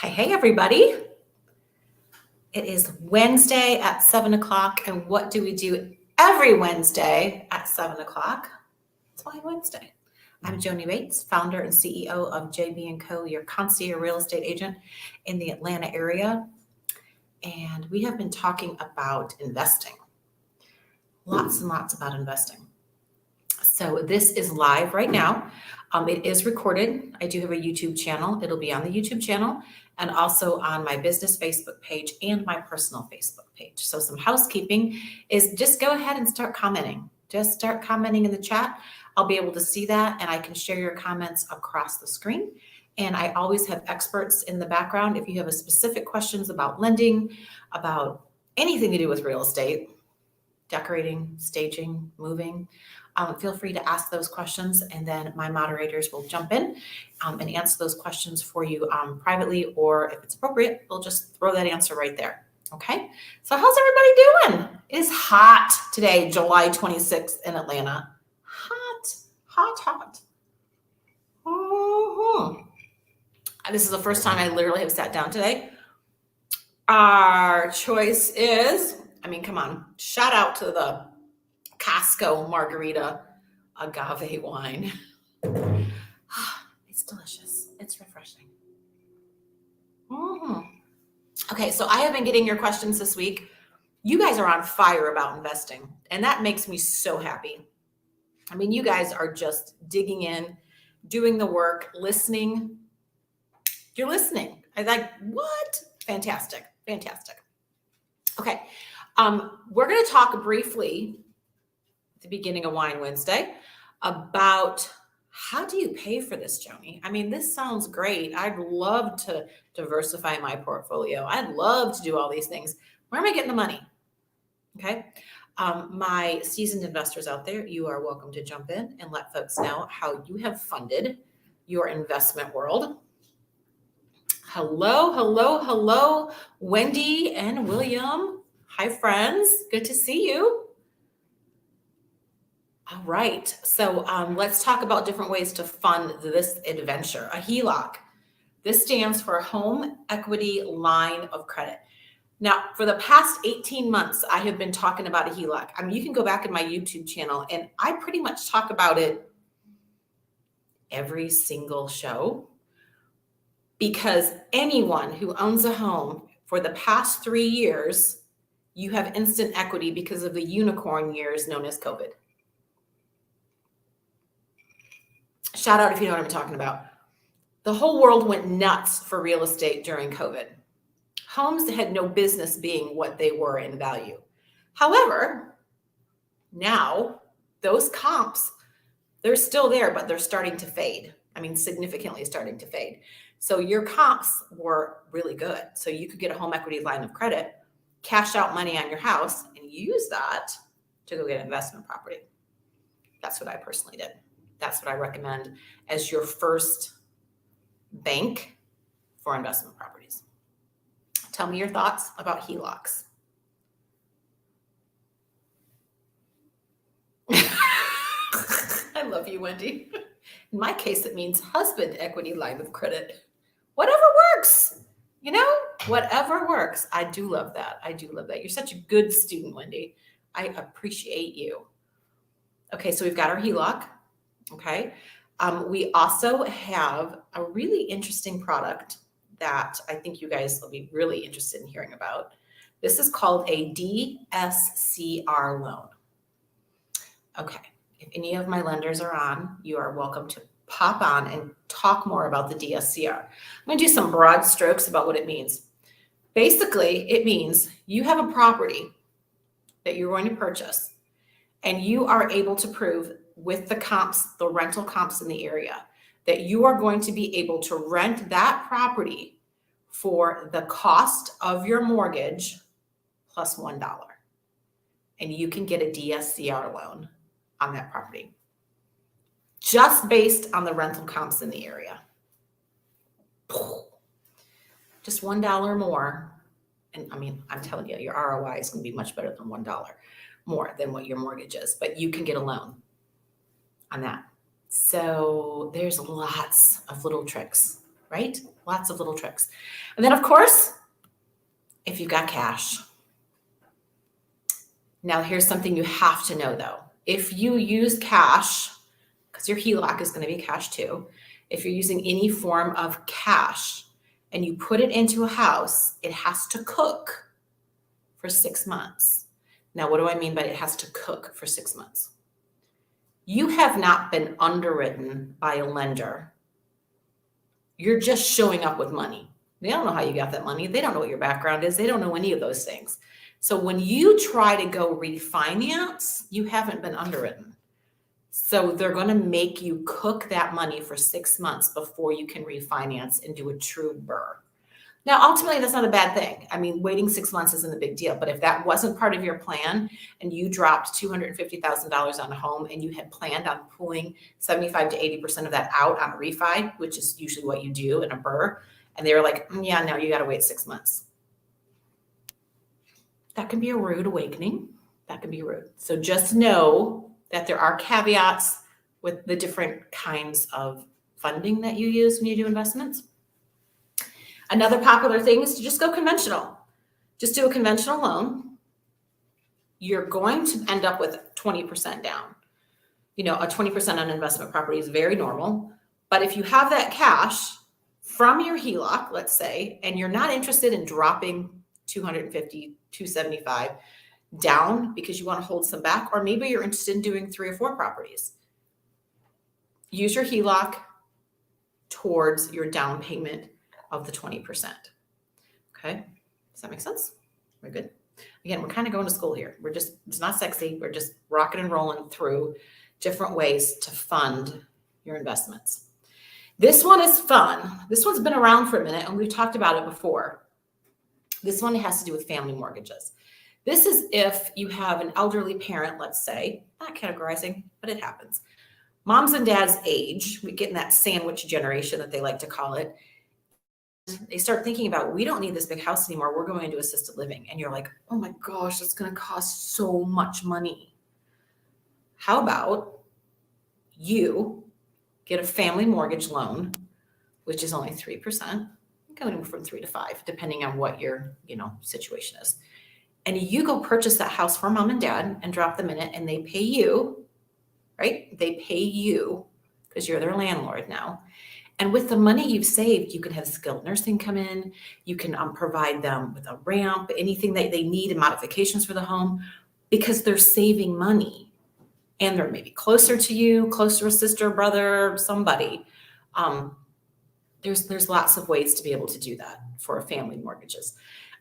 Hey, everybody. It is Wednesday at 7 o'clock. And what do we do every Wednesday at 7 o'clock? It's Wine Wednesday. I'm Joni Bates, founder and CEO of JB & Co., your concierge real estate agent in the Atlanta area. And we have been talking about investing. Lots and lots about investing. So this is live right now. It is recorded. I do have a YouTube channel. It'll be on the YouTube channel and also on my business Facebook page and my personal Facebook page. So some housekeeping is just go ahead and start commenting. Just start commenting in the chat. I'll be able to see that and I can share your comments across the screen. And I always have experts in the background. If you have a specific questions about lending, about anything to do with real estate, decorating, staging, moving, feel free to ask those questions and then my moderators will jump in and answer those questions for you privately, or if it's appropriate, we'll just throw that answer right there. Okay, so how's everybody doing? It is hot today, July 26th in Atlanta. Hot, hot, hot. This is the first time I literally have sat down today. Our choice is, come on, shout out to the Costco margarita agave wine. It's delicious. It's refreshing. Okay, so I have been getting your questions this week. You guys are on fire about investing, and that makes me so happy. You guys are just digging in, doing the work, listening. You're listening. I'm like, what? Fantastic, fantastic. Okay, we're going to talk briefly the beginning of Wine Wednesday about how do you pay for this, Joni? This sounds great. I'd love to diversify my portfolio. I'd love to do all these things. Where am I getting the money? Okay. My seasoned investors out there, you are welcome to jump in and let folks know how you have funded your investment world. Hello, hello, hello, Wendy and William. Hi, friends. Good to see you. All right, so let's talk about different ways to fund this adventure. A HELOC. This stands for Home Equity Line of Credit. Now, for the past 18 months, I have been talking about a HELOC. You can go back in my YouTube channel, and I pretty much talk about it every single show, because anyone who owns a home for the past 3 years, you have instant equity because of the unicorn years known as COVID. Shout out if you know what I'm talking about. The whole world went nuts for real estate during COVID. Homes had no business being what they were in value. However, now those comps, they're still there, but they're starting to fade. Significantly starting to fade. So your comps were really good. So you could get a home equity line of credit, cash out money on your house, and use that to go get an investment property. That's what I personally did. That's what I recommend as your first bank for investment properties. Tell me your thoughts about HELOCs. I love you, Wendy. In my case, it means husband equity line of credit. Whatever works, whatever works. I do love that. You're such a good student, Wendy. I appreciate you. Okay, so we've got our HELOC. Okay. We also have a really interesting product that I think you guys will be really interested in hearing about. This is called a DSCR loan. Okay. If any of my lenders are on, you are welcome to pop on and talk more about the DSCR. I'm going to do some broad strokes about what it means. Basically, it means you have a property that you're going to purchase, and you are able to prove with the comps, the rental comps in the area, that you are going to be able to rent that property for the cost of your mortgage plus $1. And you can get a DSCR loan on that property just based on the rental comps in the area. Just $1 more. And I'm telling you, your ROI is going to be much better than $1 more than what your mortgage is, but you can get a loan on that. So there's lots of little tricks, right? Lots of little tricks. And then, of course, if you've got cash. Now, here's something you have to know, though. If you use cash, because your HELOC is going to be cash too, if you're using any form of cash and you put it into a house, it has to cook for 6 months. Now, what do I mean by it has to cook for 6 months? You have not been underwritten by a lender. You're just showing up with money. They don't know how you got that money. They don't know what your background is. They don't know any of those things. So when you try to go refinance, you haven't been underwritten. So they're going to make you cook that money for 6 months before you can refinance and do a true BRRRR. Now, ultimately, that's not a bad thing. I mean, waiting 6 months isn't a big deal. But if that wasn't part of your plan and you dropped $250,000 on a home and you had planned on pulling 75 to 80% of that out on a refi, which is usually what you do in a BRRRR, and they were like, yeah, no, you got to wait 6 months. That can be a rude awakening. That can be rude. So just know that there are caveats with the different kinds of funding that you use when you do investments. Another popular thing is to just go conventional. Just do a conventional loan. You're going to end up with 20% down. A 20% on investment property is very normal. But if you have that cash from your HELOC, let's say, and you're not interested in dropping 250, 275 down because you want to hold some back, or maybe you're interested in doing 3 or 4 properties, use your HELOC towards your down payment of the 20%. Okay. Does that make sense? We're good. Again, we're kind of going to school here. It's not sexy. We're just rocking and rolling through different ways to fund your investments. This one is fun. This one's been around for a minute and we've talked about it before. This one has to do with family mortgages. This is if you have an elderly parent, let's say, not categorizing, but it happens. Moms and dads age, we get in that sandwich generation that they like to call it. They start thinking about, we don't need this big house anymore. We're going into assisted living. And you're like, oh my gosh, that's going to cost so much money. How about you get a family mortgage loan, which is only 3%, going from 3 to 5, depending on what your, situation is. And you go purchase that house for mom and dad and drop them in it, and they pay you, right? They pay you because you're their landlord now. And with the money you've saved, you can have skilled nursing come in. You can provide them with a ramp, anything that they need and modifications for the home, because they're saving money. And they're maybe closer to you, close to a sister, brother, somebody. There's lots of ways to be able to do that for family mortgages.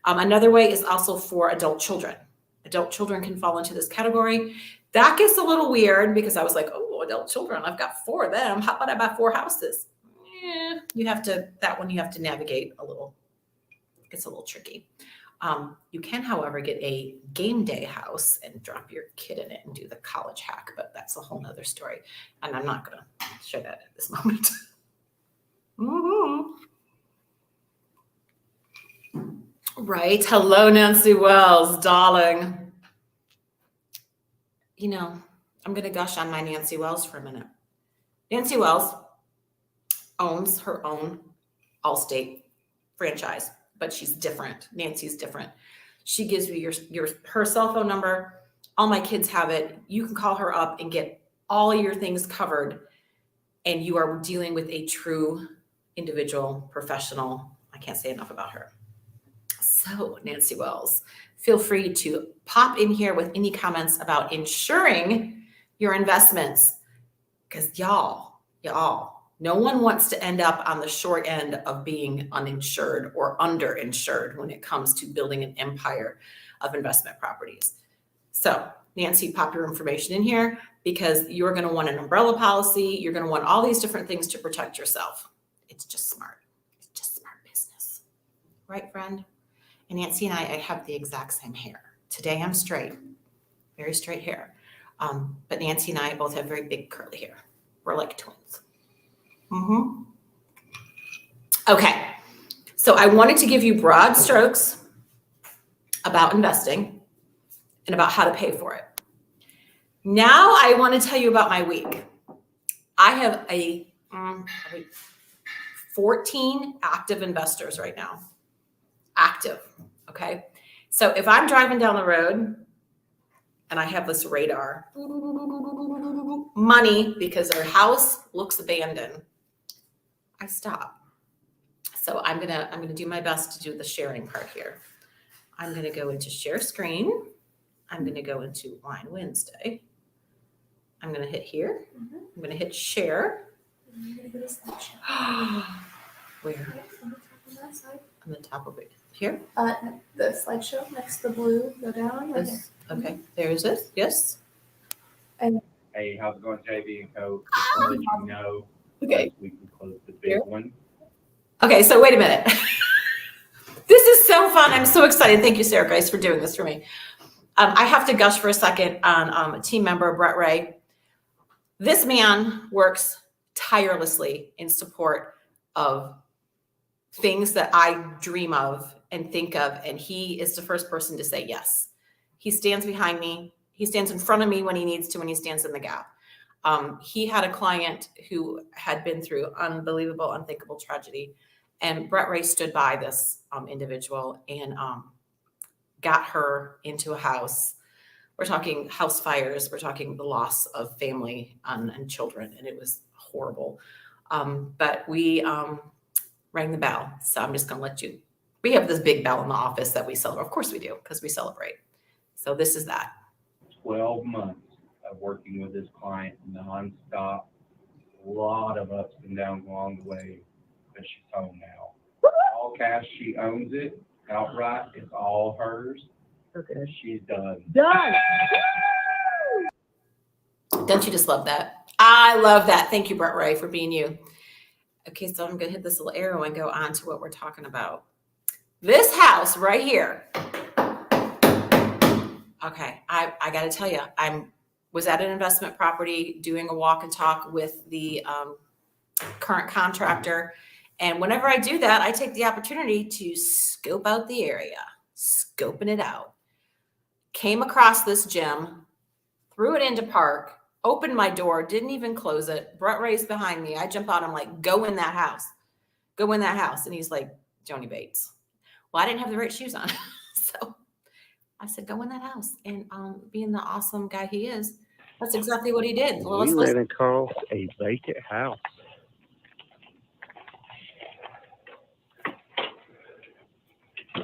Another way is also for adult children. Adult children can fall into this category. That gets a little weird because I was like, oh, adult children, I've got 4 of them. How about I buy 4 houses? You have to navigate a little. It's a little tricky. You can, however, get a game day house and drop your kid in it and do the college hack, but that's a whole nother story. And I'm not going to share that at this moment. Right. Hello, Nancy Wells, darling. I'm going to gush on my Nancy Wells for a minute. Nancy Wells owns her own Allstate franchise, but she's different. Nancy's different. She gives you her cell phone number. All my kids have it. You can call her up and get all your things covered, and you are dealing with a true individual professional. I can't say enough about her. So, Nancy Wells, feel free to pop in here with any comments about insuring your investments, because y'all, no one wants to end up on the short end of being uninsured or underinsured when it comes to building an empire of investment properties. So, Nancy, pop your information in here because you're going to want an umbrella policy. You're going to want all these different things to protect yourself. It's just smart. It's just smart business. Right, friend? And Nancy and I have the exact same hair. Today I'm straight, very straight hair. But Nancy and I both have very big curly hair. We're like twins. Okay, so I wanted to give you broad strokes about investing and about how to pay for it. Now I want to tell you about my week. I have a 14 active investors right now. Active, okay? So if I'm driving down the road and I have this radar, money, because their house looks abandoned, I stop. So I'm gonna do my best to do the sharing part here. I'm gonna go into share screen. I'm gonna go into Wine Wednesday. I'm gonna hit here. I'm gonna hit share. I'm gonna go to slideshow. Where? On that side. On the top of it. Here? The slideshow next to the blue. Go down. Right This, okay, there's it. Yes. Hey, how's it going, JB and Co? Just want to let you know, Okay. we can close the big Here. one. Okay, so wait a minute. This is so fun. I'm so excited. Thank you, Sarah Grace, for doing this for me. I have to gush for a second on a team member, Brett Ray. This man works tirelessly in support of things that I dream of and think of, and he is the first person to say yes. He stands behind me. He stands in front of me when he needs to, when he stands in the gap. He had a client who had been through unbelievable, unthinkable tragedy, and Brett Ray stood by this individual and got her into a house. We're talking house fires. We're talking the loss of family and children, and it was horrible. But we rang the bell. So I'm just going to let you. We have this big bell in the office that we celebrate. Of course we do, because we celebrate. So this is that. 12 months of working with this client nonstop. A lot of ups and downs along the way, but she's home now. All cash. She owns it outright. It's all hers. Okay. She's done. Don't you just love that? I love that. Thank you, Brett Ray, for being you. Okay, so I'm going to hit this little arrow and go on to what we're talking about. This house right here. Okay, I got to tell you, was at an investment property doing a walk and talk with the current contractor. And whenever I do that, I take the opportunity to scope out the area, scoping it out. Came across this gym, threw it into park, opened my door, didn't even close it. Brett Ray's behind me. I jump out. I'm like, go in that house. Go in that house. And he's like, Joni Bates. Well, I didn't have the right shoes on. So I said, go in that house. And being the awesome guy he is, that's exactly what he did. Well, We ran across a vacant house.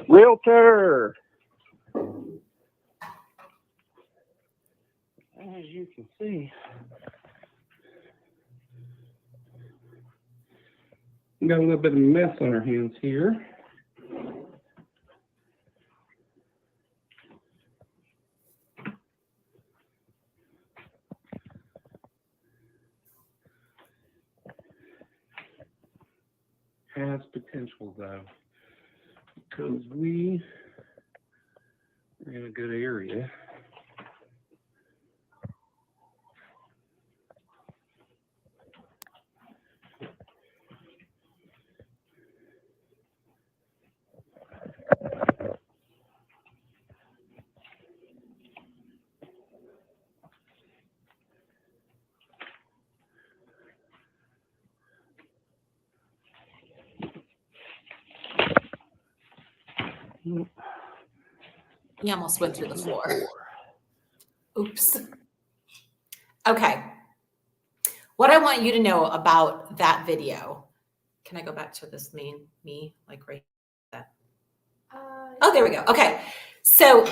Realtor! As you can see, we got a little bit of a mess on our hands here. Has potential though, because we are in a good area. He almost went through the floor. Oops. Okay. What I want you to know about that video. Can I go back to this me, like right there? Oh, there we go. Okay. So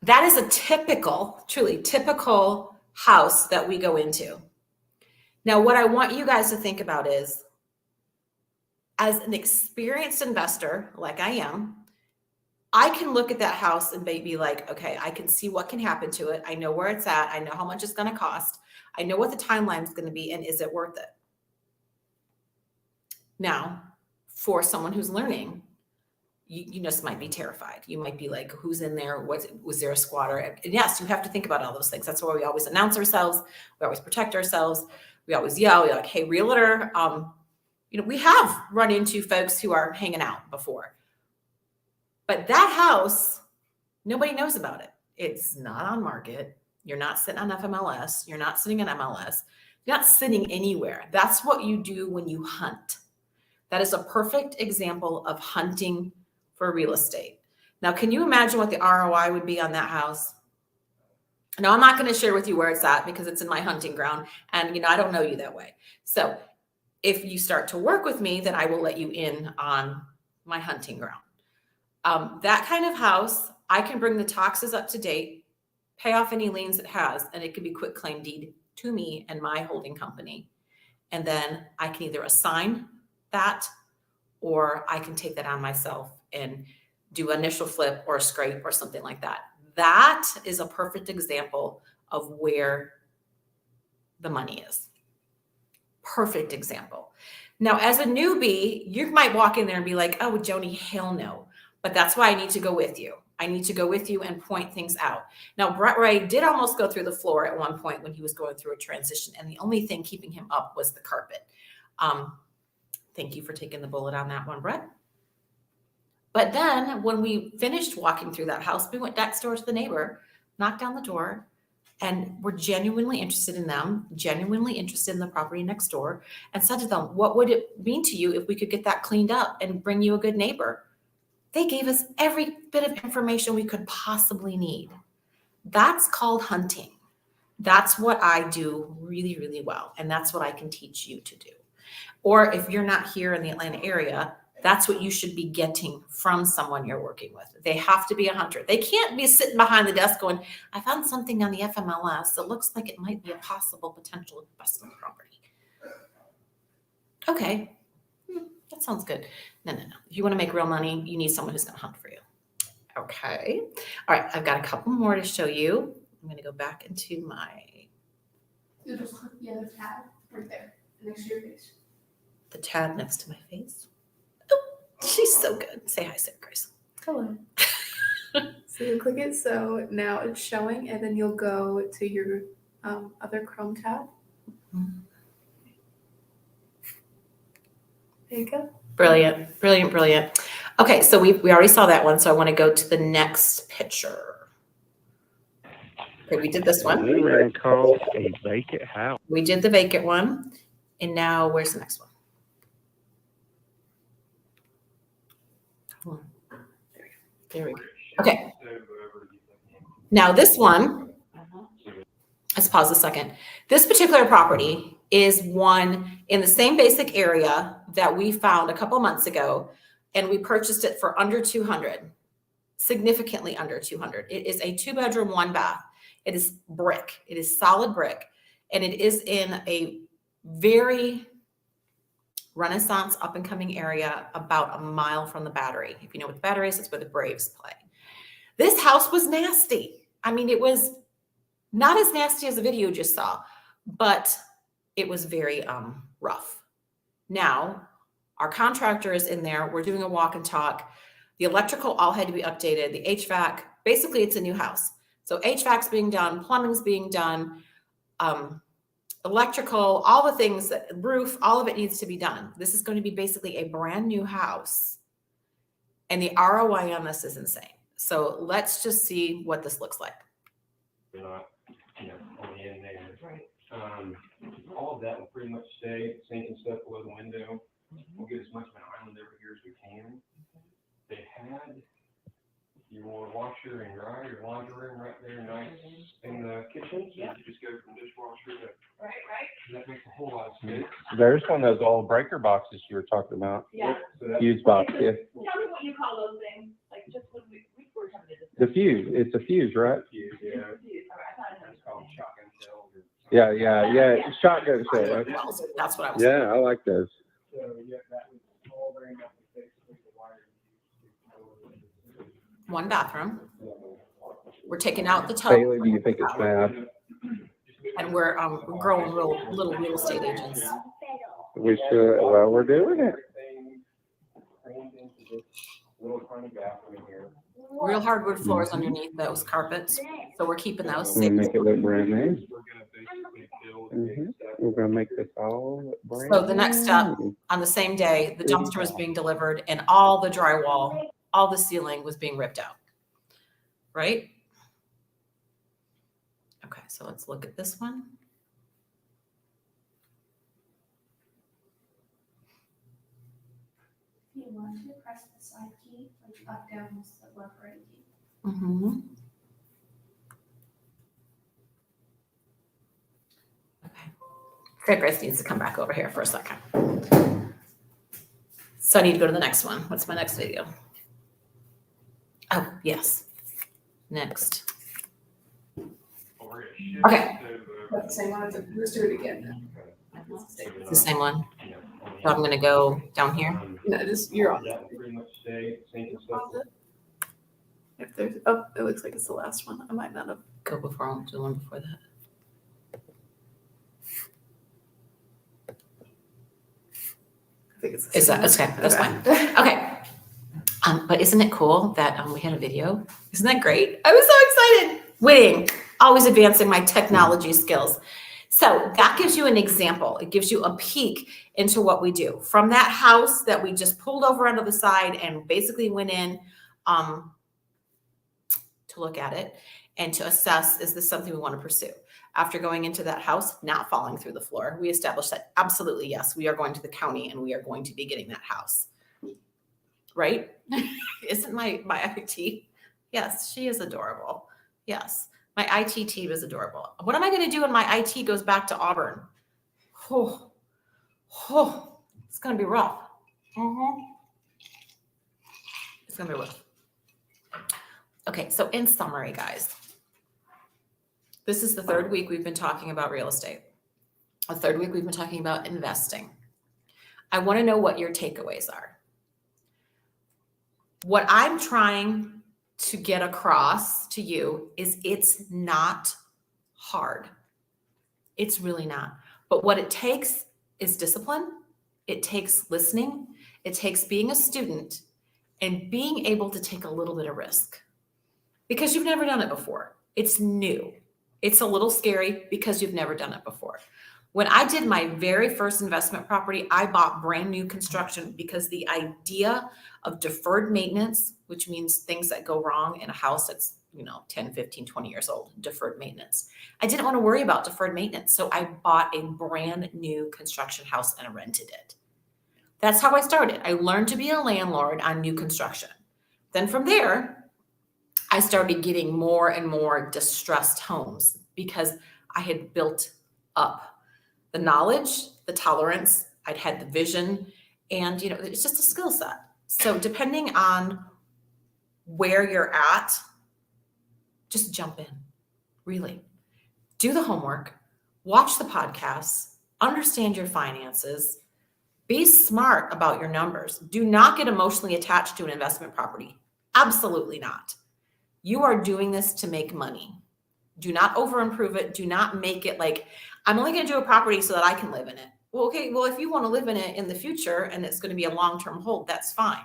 that is a typical, truly typical house that we go into. Now, what I want you guys to think about is, as an experienced investor, like I am, I can look at that house and be like, okay, I can see what can happen to it. I know where it's at. I know how much it's going to cost. I know what the timeline is going to be, and is it worth it? Now, for someone who's learning, you just might be terrified. You might be like, who's in there? Was there a squatter? And yes, you have to think about all those things. That's why we always announce ourselves. We always protect ourselves. We always yell. We're like, hey, realtor. We have run into folks who are hanging out before. But that house, nobody knows about it. It's not on market. You're not sitting on FMLS. You're not sitting in MLS. You're not sitting anywhere. That's what you do when you hunt. That is a perfect example of hunting for real estate. Now, can you imagine what the ROI would be on that house? Now, I'm not going to share with you where it's at because it's in my hunting ground, and I don't know you that way. So if you start to work with me, then I will let you in on my hunting ground. That kind of house, I can bring the taxes up to date, pay off any liens it has, and it can be quit claim deed to me and my holding company. And then I can either assign that, or I can take that on myself and do initial flip or a scrape or something like that. That is a perfect example of where the money is. Perfect example. Now, as a newbie, you might walk in there and be like, oh, Joni, hell no. But that's why I need to go with you. I need to go with you and point things out. Now, Brett Ray did almost go through the floor at one point when he was going through a transition, and the only thing keeping him up was the carpet. Thank you for taking the bullet on that one, Brett. But then when we finished walking through that house, we went next door to the neighbor, knocked on the door, and we're genuinely interested in them, genuinely interested in the property next door, and said to them, what would it mean to you if we could get that cleaned up and bring you a good neighbor? They gave us every bit of information we could possibly need. That's called hunting. That's what I do really, really well. And that's what I can teach you to do. Or if you're not here in the Atlanta area, that's what you should be getting from someone you're working with. They have to be a hunter. They can't be sitting behind the desk going, I found something on the FMLS that looks like it might be a possible potential investment property. Okay, that sounds good. No. If you want to make real money, you need someone who's going to hunt for you. Okay. All right, I've got a couple more to show you. I'm going to go back into my... You just click the other tab right there, next to your face. the tab next to my face. Oh, she's so good. Say hi, Sarah Grace. Hello. So you click it, so now it's showing, and then you'll go to your other Chrome tab. There you go. Brilliant, brilliant, brilliant. Okay, so we already saw that one, so I want to go to the next picture. Okay, we did this one. We ran across a vacant house. We did the vacant one, and now where's the next one? Hold on. There we go. Okay. Now this one, let's pause a second. This particular property is one in the same basic area that we found a couple months ago, and we purchased it for under 200, significantly under 200. It is a 2-bedroom, 1-bath. It is brick. It is solid brick, and it is in a very Renaissance up-and-coming area about a mile from the Battery. If you know what the Battery is, it's where the Braves play. This house was nasty. I mean, it was not as nasty as the video just saw, but it was very rough. Now, our contractor is in there. We're doing a walk and talk. The electrical all had to be updated. The HVAC, basically it's a new house. So HVAC's being done, plumbing's being done, electrical, all the things, roof, all of it needs to be done. This is going to be basically a brand new house. And the ROI on this is insane. So let's just see what this looks like. On the end there. Right. All of that will pretty much stay, sink and stuff below the window. We'll get as much of an island over here as we can. They had your washer and dryer, your laundry room right there, nice in the kitchen. So you just go from dishwasher to. Right. That makes a whole lot of sense. There's one of those old breaker boxes you were talking about. Yeah. So that's Fuse box, yeah. Tell me what you call those things, like just when we were having a The fuse, it's a fuse, right? fuse, yeah. I thought it was. It's called shotgun shells or. Yeah, shotgun I shell. would well, so that's what I was. Yeah, I like those. So, yeah, that was all very much basically the wire. 1 bathroom. We're taking out the tub, Bailey, do you think it's bad? and we're growing little real estate agents. We should, well, we're doing it. Everything crammed into this little tiny bathroom in here. Real hardwood floors underneath those carpets, so we're keeping those. We're gonna make it look brand new. We're gonna basically build a big Mhm. set. We're gonna make this all brand So the next step, new. on the same day, the dumpster was being delivered and all the drywall, all the ceiling was being ripped out. Right? Okay, so let's look at this one. you want to press the side key, like up, down, left, right key. Mm-hmm. Okay. Fred Grace needs to come back over here for a second. So I need to go to the next one. What's my next video? Oh, yes. Next. Okay. That's the same one. Let's do it again. It's the same one. So I'm gonna go down here. No, just you're on. Yeah, pretty much stay, same stuff. If there's, oh, it looks like it's the last one. I might not have. Go before, the one before that. I think it's. The Is same that, one. okay, that's fine. Okay. But isn't it cool that we had a video? Isn't that great? I was so excited. Winning, always advancing my technology skills. So that gives you an example. It gives you a peek into what we do. From that house that we just pulled over onto the side and basically went in to look at it and to assess, is this something we want to pursue? After going into that house, not falling through the floor, we established that absolutely, yes, we are going to the county and we are going to be getting that house. Right? Isn't my IT? Yes, she is adorable. Yes, my IT team is adorable. What am I going to do when my IT goes back to Auburn? Oh, it's going to be rough. It's going to be rough. Okay, so in summary, guys, this is the third week we've been talking about real estate. The third week we've been talking about investing. I want to know what your takeaways are. What I'm trying to get across to you is it's not hard. It's really not. But what it takes is discipline. It takes listening. It takes being a student and being able to take a little bit of risk because you've never done it before. It's new. It's a little scary because you've never done it before. When I did my very first investment property, I bought brand new construction because the idea of deferred maintenance, which means things that go wrong in a house that's, 10, 15, 20 years old, deferred maintenance. I didn't want to worry about deferred maintenance. So I bought a brand new construction house and rented it. That's how I started. I learned to be a landlord on new construction. Then from there, I started getting more and more distressed homes because I had built up the knowledge, the tolerance, I'd had the vision, and it's just a skill set. So depending on where you're at, just jump in, really. Do the homework, watch the podcasts, understand your finances, be smart about your numbers. Do not get emotionally attached to an investment property. Absolutely not. You are doing this to make money. Do not over-improve it. Do not make it like, I'm only going to do a property so that I can live in it. Well, okay, well, if you want to live in it in the future and it's going to be a long-term hold, that's fine.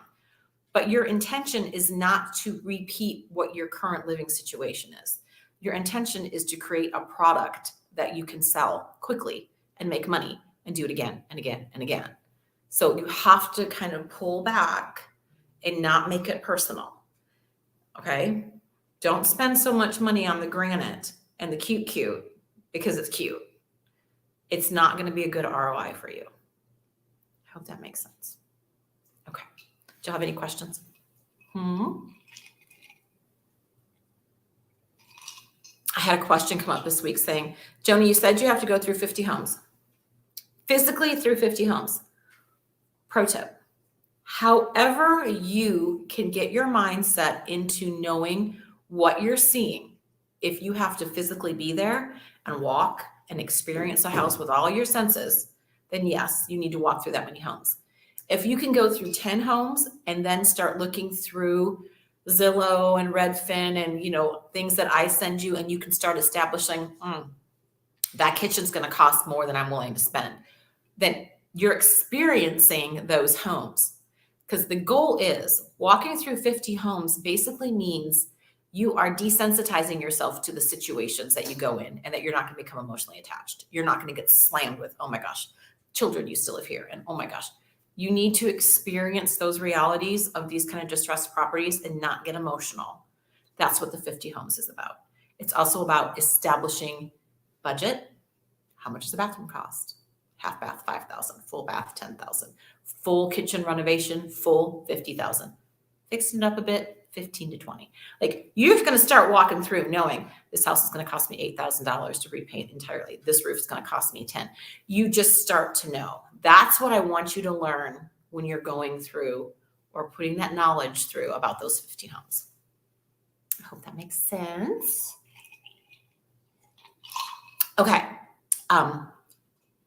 But your intention is not to repeat what your current living situation is. Your intention is to create a product that you can sell quickly and make money and do it again and again and again. So you have to kind of pull back and not make it personal. Okay? Don't spend so much money on the granite and the cute because it's cute. It's not going to be a good ROI for you. I hope that makes sense. Okay. Do you have any questions? I had a question come up this week saying, Joni, you said you have to go through 50 homes. Physically through 50 homes. Pro tip. However you can get your mindset into knowing what you're seeing, if you have to physically be there and walk and experience a house with all your senses, then yes, you need to walk through that many homes. If you can go through 10 homes and then start looking through Zillow and Redfin and, things that I send you, and you can start establishing, that kitchen's going to cost more than I'm willing to spend, then you're experiencing those homes. Because the goal is walking through 50 homes basically means you are desensitizing yourself to the situations that you go in and that you're not going to become emotionally attached. You're not going to get slammed with, oh my gosh, children used to live here. And oh my gosh, you need to experience those realities of these kind of distressed properties and not get emotional. That's what the 50 homes is about. It's also about establishing budget. How much does the bathroom cost? half bath, 5,000, full bath, 10,000, full kitchen renovation, full 50,000, fixing it up a bit, 15 to 20. Like you're going to start walking through knowing this house is going to cost me $8,000 to repaint entirely. This roof is going to cost me 10. You just start to know. That's what I want you to learn when you're going through or putting that knowledge through about those 15 homes. I hope that makes sense. Okay.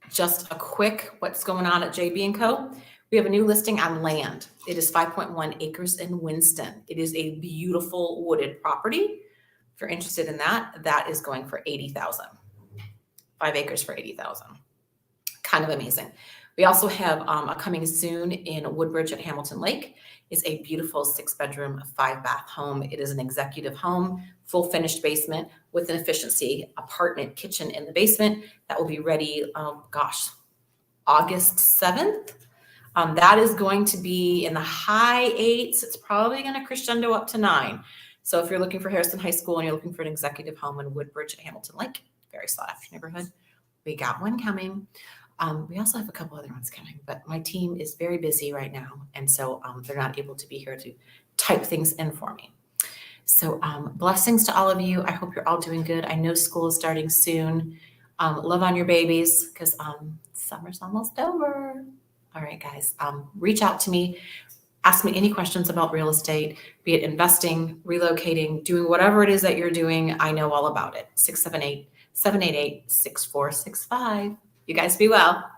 Just a quick what's going on at JB & Co. We have a new listing on land. It is 5.1 acres in Winston. It is a beautiful wooded property. If you're interested in that, that is going for $80,000. 5 acres for $80,000. Kind of amazing. We also have a coming soon in Woodbridge at Hamilton Lake. Is a beautiful 6-bedroom, 5-bath home. It is an executive home, full finished basement with an efficiency apartment kitchen in the basement that will be ready, August 7th. That is going to be in the high 8s. It's probably going to crescendo up to 9. So if you're looking for Harrison High School and you're looking for an executive home in Woodbridge at Hamilton Lake, very sought after neighborhood, we got one coming. We also have a couple other ones coming, but my team is very busy right now. And so they're not able to be here to type things in for me. So blessings to all of you. I hope you're all doing good. I know school is starting soon. Love on your babies because summer's almost over. All right, guys, reach out to me. Ask me any questions about real estate, be it investing, relocating, doing whatever it is that you're doing. I know all about it. 678-788-6465. You guys be well.